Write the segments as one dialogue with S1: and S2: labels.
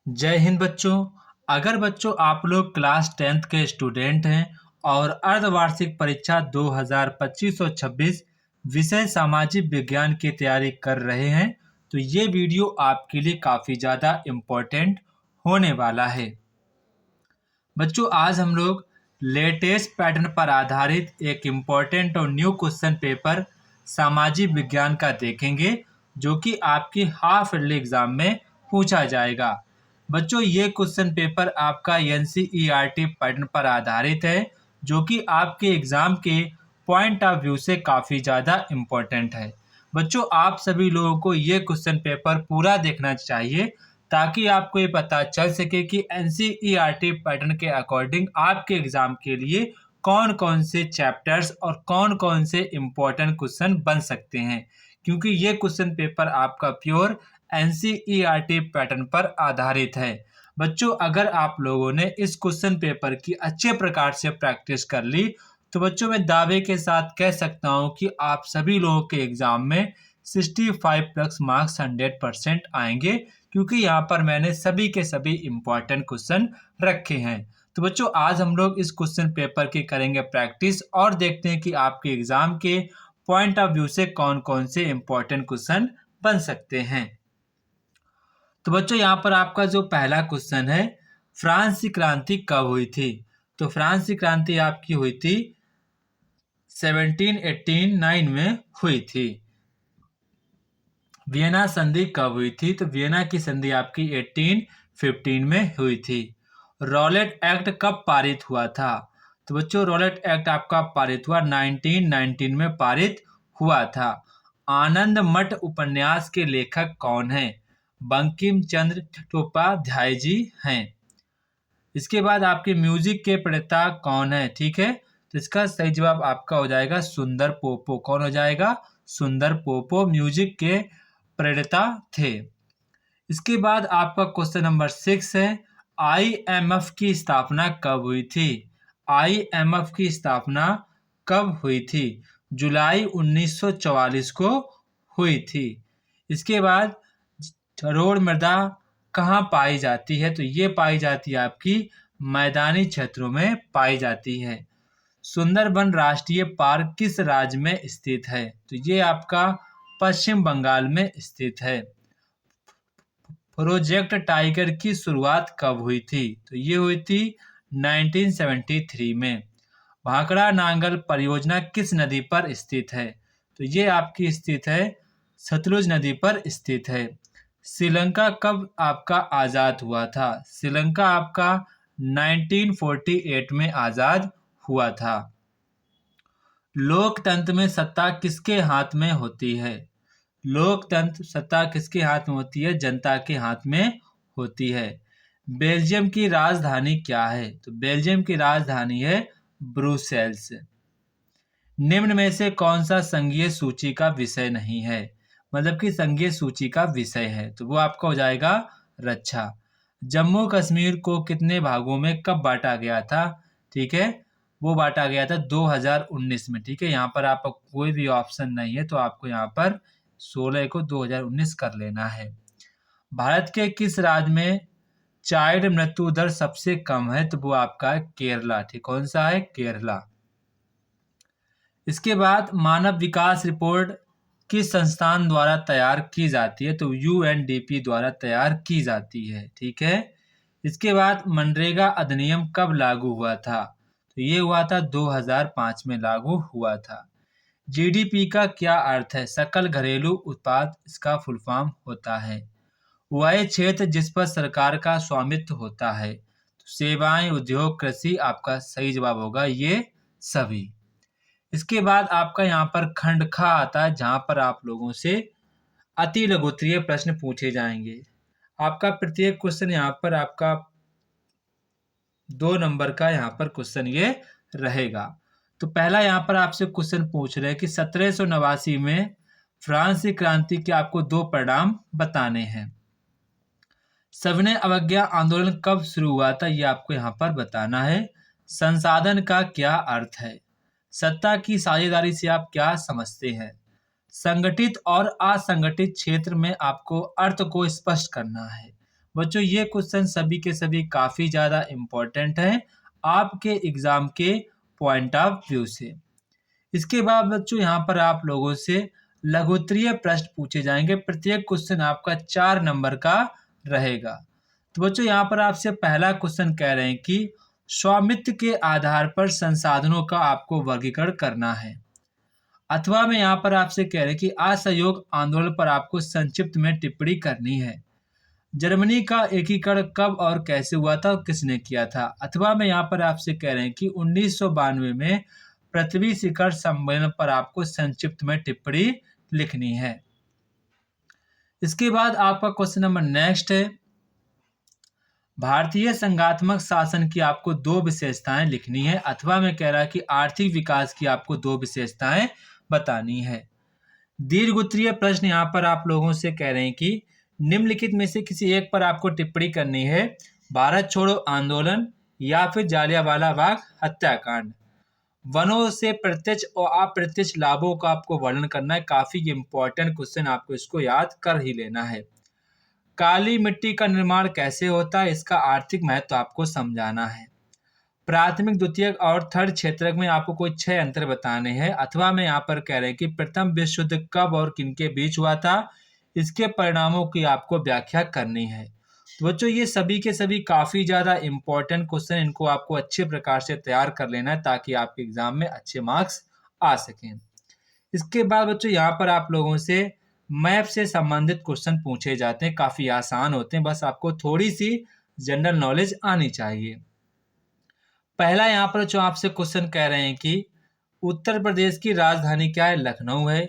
S1: जय हिंद बच्चों। अगर बच्चों आप लोग क्लास 10th के स्टूडेंट हैं और अर्धवार्षिक परीक्षा 2025 और 26 विषय सामाजिक विज्ञान की तैयारी कर रहे हैं तो ये वीडियो आपके लिए काफ़ी ज़्यादा इम्पोर्टेंट होने वाला है। बच्चों आज हम लोग लेटेस्ट पैटर्न पर आधारित एक इम्पोर्टेंट और न्यू क्वेश्चन पेपर सामाजिक विज्ञान का देखेंगे जो कि आपकी हाफ ईयरली एग्जाम में पूछा जाएगा। बच्चों ये क्वेश्चन पेपर आपका एनसीईआरटी पैटर्न पर आधारित है जो कि आपके एग्जाम के पॉइंट ऑफ व्यू से काफ़ी ज़्यादा इम्पोर्टेंट है। बच्चों आप सभी लोगों को ये क्वेश्चन पेपर पूरा देखना चाहिए ताकि आपको ये पता चल सके कि एनसीईआरटी पैटर्न के अकॉर्डिंग आपके एग्जाम के लिए कौन कौन से चैप्टर्स और कौन कौन से इम्पोर्टेंट क्वेश्चन बन सकते हैं, क्योंकि ये क्वेश्चन पेपर आपका प्योर एनसीईआरटी पैटर्न पर आधारित है। बच्चों अगर आप लोगों ने इस क्वेश्चन पेपर की अच्छे प्रकार से प्रैक्टिस कर ली तो बच्चों मैं दावे के साथ कह सकता हूं कि आप सभी लोगों के एग्जाम में 65 प्लस मार्क्स 100% आएंगे, क्योंकि यहाँ पर मैंने सभी के सभी इम्पोर्टेंट क्वेश्चन रखे हैं। तो बच्चों आज हम लोग इस क्वेश्चन पेपर की करेंगे प्रैक्टिस और देखते हैं कि आपके एग्जाम के पॉइंट ऑफ व्यू से कौन कौन से इम्पोर्टेंट क्वेश्चन बन सकते हैं। तो बच्चों यहाँ पर आपका जो पहला क्वेश्चन है, फ्रांस की क्रांति कब हुई थी? तो फ्रांस की क्रांति आपकी हुई थी 1789 में हुई थी। वियना संधि कब हुई थी? तो वियना की संधि आपकी 1815 में हुई थी। रॉलेट एक्ट कब पारित हुआ था? तो बच्चों रॉलेट एक्ट आपका पारित हुआ 1919 में पारित हुआ था। आनंद मठ उपन्यास के लेखक कौन हैं? बंकिम चंद्र चट्टोपाध्याय जी हैं। इसके बाद आपके म्यूजिक के प्रणेता कौन है? ठीक है, तो इसका सही जवाब आपका हो जाएगा सुंदर पोपो। कौन हो जाएगा? सुंदर पोपो म्यूजिक के प्रणेता थे। इसके बाद आपका क्वेश्चन नंबर 6 है, आईएमएफ की स्थापना कब हुई थी? आईएमएफ की स्थापना कब हुई थी? जुलाई 1944 को हुई थी। इसके बाद जलोढ़ मृदा कहाँ पाई जाती है? तो ये पाई जाती है आपकी मैदानी क्षेत्रों में पाई जाती है। सुंदरबन राष्ट्रीय पार्क किस राज्य में स्थित है? तो ये आपका पश्चिम बंगाल में स्थित है। प्रोजेक्ट टाइगर की शुरुआत कब हुई थी? तो ये हुई थी 1973 में। भाखड़ा नांगल परियोजना किस नदी पर स्थित है? तो ये आपकी स्थित है सतलुज नदी पर स्थित है। श्रीलंका कब आपका आज़ाद हुआ था? श्रीलंका आपका 1948 में आज़ाद हुआ था। लोकतंत्र में सत्ता किसके हाथ में होती है? लोकतंत्र सत्ता किसके हाथ में होती है? जनता के हाथ में होती है। बेल्जियम की राजधानी क्या है? तो बेल्जियम की राजधानी है ब्रुसेल्स। निम्न में से कौन सा संघीय सूची का विषय नहीं है? मतलब कि संघीय सूची का विषय है, तो वो आपका हो जाएगा रक्षा। जम्मू कश्मीर को कितने भागों में कब बांटा गया था? ठीक है, वो बांटा गया था 2019 में। ठीक है, यहाँ पर आपका कोई भी ऑप्शन नहीं है तो आपको यहाँ पर 16 को 2019 कर लेना है। भारत के किस राज्य में चाइल्ड मृत्यु दर सबसे कम है? तो वो आपका है केरला। ठीक, कौन सा है? केरला। इसके बाद मानव विकास रिपोर्ट किस संस्थान द्वारा तैयार की जाती है? तो यूएनडीपी द्वारा तैयार की जाती है। ठीक है, इसके बाद मनरेगा अधिनियम कब लागू हुआ था? तो ये हुआ था 2005 में लागू हुआ था। जीडीपी का क्या अर्थ है? सकल घरेलू उत्पाद इसका फुल फॉर्म होता है। वह क्षेत्र जिस पर सरकार का स्वामित्व होता है। तो सेवाएं, उद्योग, कृषि आपका सही जवाब होगा ये सभी। इसके बाद आपका यहाँ पर खंड ख आता है जहाँ पर आप लोगों से अति लघुत्तरीय प्रश्न पूछे जाएंगे। आपका प्रत्येक क्वेश्चन यहाँ पर आपका 2 नंबर का यहाँ पर क्वेश्चन ये रहेगा। तो पहला यहाँ पर आपसे क्वेश्चन पूछ रहे हैं कि 1789 में फ्रांस की क्रांति के आपको 2 परिणाम बताने हैं। सविनय अवज्ञा आंदोलन कब शुरू हुआ था? ये आपको यहाँ पर बताना है। संसाधन का क्या अर्थ है? सत्ता की साझेदारी से आप क्या समझते हैं? संगठित और असंगठित क्षेत्र में आपको अर्थ को स्पष्ट करना है। बच्चों ये क्वेश्चन सभी के सभी काफ़ी ज़्यादा इम्पोर्टेंट हैं आपके एग्ज़ाम के पॉइंट ऑफ व्यू से। इसके बाद बच्चों यहाँ पर आप लोगों से लघुत्तरीय प्रश्न पूछे जाएंगे। प्रत्येक क्वेश्चन आपका 4 नंबर का रहेगा। तो बच्चों यहाँ पर आपसे पहला क्वेश्चन कह रहे हैं कि स्वामित्व के आधार पर संसाधनों का आपको वर्गीकरण करना है। अथवा में यहाँ पर आपसे कह रहे हैं कि असहयोग आंदोलन पर आपको संक्षिप्त में टिप्पणी करनी है। जर्मनी का एकीकरण कब और कैसे हुआ था और किसने किया था। अथवा में यहाँ पर आपसे कह रहे हैं कि 1992 में पृथ्वी शिखर सम्मेलन पर आपको संक्षिप्त में टिप्पणी लिखनी है। इसके बाद आपका क्वेश्चन नंबर नेक्स्ट है, भारतीय संघात्मक शासन की आपको 2 विशेषताएं लिखनी है। अथवा में कह रहा है कि आर्थिक विकास की आपको 2 विशेषताएं बतानी है। दीर्घ उत्तरीय प्रश्न यहाँ पर आप लोगों से कह रहे हैं कि निम्नलिखित में से किसी एक पर आपको टिप्पणी करनी है। भारत छोड़ो आंदोलन या फिर जालियांवाला बाग हत्याकांड। वनों से प्रत्यक्ष और अप्रत्यक्ष लाभों का आपको वर्णन करना है। काफी इंपॉर्टेंट क्वेश्चन, आपको इसको याद कर ही लेना है। काली मिट्टी का निर्माण कैसे होता है, इसका आर्थिक महत्व आपको समझाना है। प्राथमिक, द्वितीयक और थर्ड क्षेत्रक में आपको कोई 6 अंतर बताने हैं। अथवा में यहाँ पर कह रहे हैं कि प्रथम विश्व युद्ध कब और किनके बीच हुआ था, इसके परिणामों की आपको व्याख्या करनी है। तो बच्चों ये सभी के सभी काफ़ी ज़्यादा इंपॉर्टेंट क्वेश्चन, इनको आपको अच्छे प्रकार से तैयार कर लेना है ताकि आपके एग्जाम में अच्छे मार्क्स आ सकें। इसके बाद बच्चों यहाँ पर आप लोगों से मैप से संबंधित क्वेश्चन पूछे जाते हैं। काफ़ी आसान होते हैं, बस आपको थोड़ी सी जनरल नॉलेज आनी चाहिए। पहला यहाँ पर जो आपसे क्वेश्चन कह रहे हैं कि उत्तर प्रदेश की राजधानी क्या है, लखनऊ है।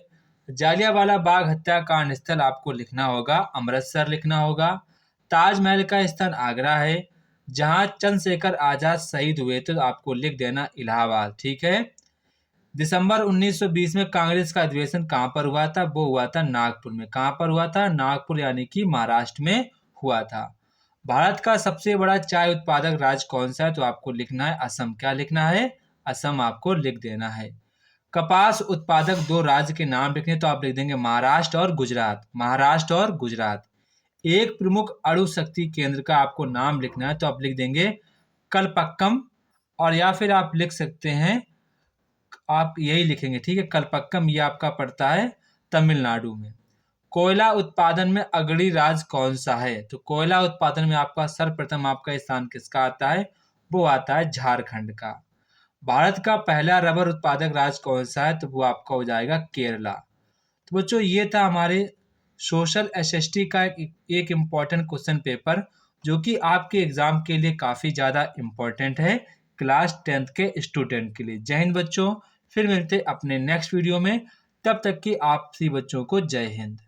S1: जालियांवाला बाग हत्याकांड स्थल आपको लिखना होगा, अमृतसर लिखना होगा। ताजमहल का स्थान आगरा है। जहां चंद्रशेखर आजाद शहीद हुए तो आपको लिख देना इलाहाबाद, ठीक है। दिसंबर 1920 में कांग्रेस का अधिवेशन कहाँ पर हुआ था, वो हुआ था नागपुर में। कहाँ पर हुआ था, नागपुर यानी कि महाराष्ट्र में हुआ था। भारत का सबसे बड़ा चाय उत्पादक राज्य कौन सा है, तो आपको लिखना है असम। क्या लिखना है, असम आपको लिख देना है। कपास उत्पादक 2 राज्य के नाम लिखने, तो आप लिख देंगे महाराष्ट्र और गुजरात। महाराष्ट्र और गुजरात। एक प्रमुख अणु शक्ति केंद्र का आपको नाम लिखना है, तो आप लिख देंगे कलपक्कम, और या फिर आप लिख सकते हैं, आप यही लिखेंगे, ठीक है, कलपक्कम। ये आपका पड़ता है तमिलनाडु में। कोयला उत्पादन में अग्रणी राज्य कौन सा है, तो कोयला उत्पादन में आपका सर्वप्रथम आपका स्थान किसका आता है, वो आता है झारखंड का। भारत का पहला रबर उत्पादक राज्य कौन सा है, तो वो आपका हो जाएगा केरला। तो बच्चों ये था हमारे सोशल एसएसटी का एक इम्पॉर्टेंट क्वेश्चन पेपर, जो कि आपके एग्जाम के लिए काफ़ी ज़्यादा इम्पोर्टेंट है क्लास 10th के स्टूडेंट के लिए। जय हिंद बच्चों, फिर मिलते अपने नेक्स्ट वीडियो में। तब तक कि आप सभी बच्चों को जय हिंद।